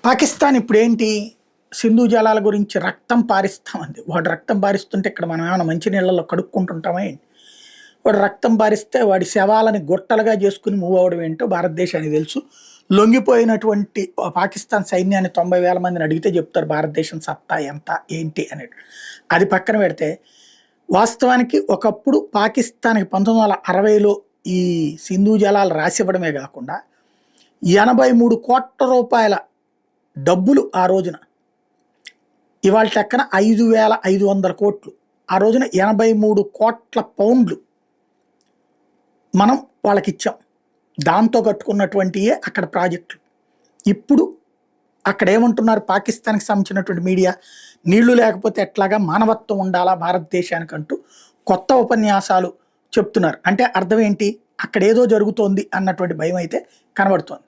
పాకిస్తాన్ ఇప్పుడేంటి సింధు జలాల గురించి రక్తం పారిస్తామంది. వాడు రక్తం పారిస్తుంటే ఇక్కడ మనం ఏమైనా మంచినీళ్ళలో కడుక్కుంటుంటామా ఏంటి? వాడు రక్తం పారిస్తే వాడి శవాలని గొట్టలుగా చేసుకుని మూవ్ అవ్వడం ఏంటో భారతదేశానికి తెలుసు. లొంగిపోయినటువంటి పాకిస్తాన్ సైన్యాన్ని 90,000 మందిని అడిగితే చెప్తారు భారతదేశం సత్తా ఎంత ఏంటి అనేది. అది పక్కన పెడితే వాస్తవానికి ఒకప్పుడు పాకిస్తాన్కి 1960లో ఈ సింధు జలాలు రాసివ్వడమే కాకుండా 83 కోట్ల రూపాయల డబ్బులు ఆ రోజున, ఇవాళ లెక్కన 5,500 కోట్లు, ఆ రోజున 83 కోట్ల పౌండ్లు మనం వాళ్ళకి ఇచ్చాం. దాంతో కట్టుకున్నటువంటియే అక్కడ ప్రాజెక్టులు. ఇప్పుడు అక్కడ ఏమంటున్నారు పాకిస్తాన్కి సంబంధించినటువంటి మీడియా, నీళ్లు లేకపోతే ఎట్లాగా, మానవత్వం ఉండాలా భారతదేశానికి అంటూ కొత్త ఉపన్యాసాలు చెప్తున్నారు. అంటే అర్థం ఏంటి, అక్కడ ఏదో జరుగుతోంది అన్నటువంటి భయం అయితే కనబడుతోంది.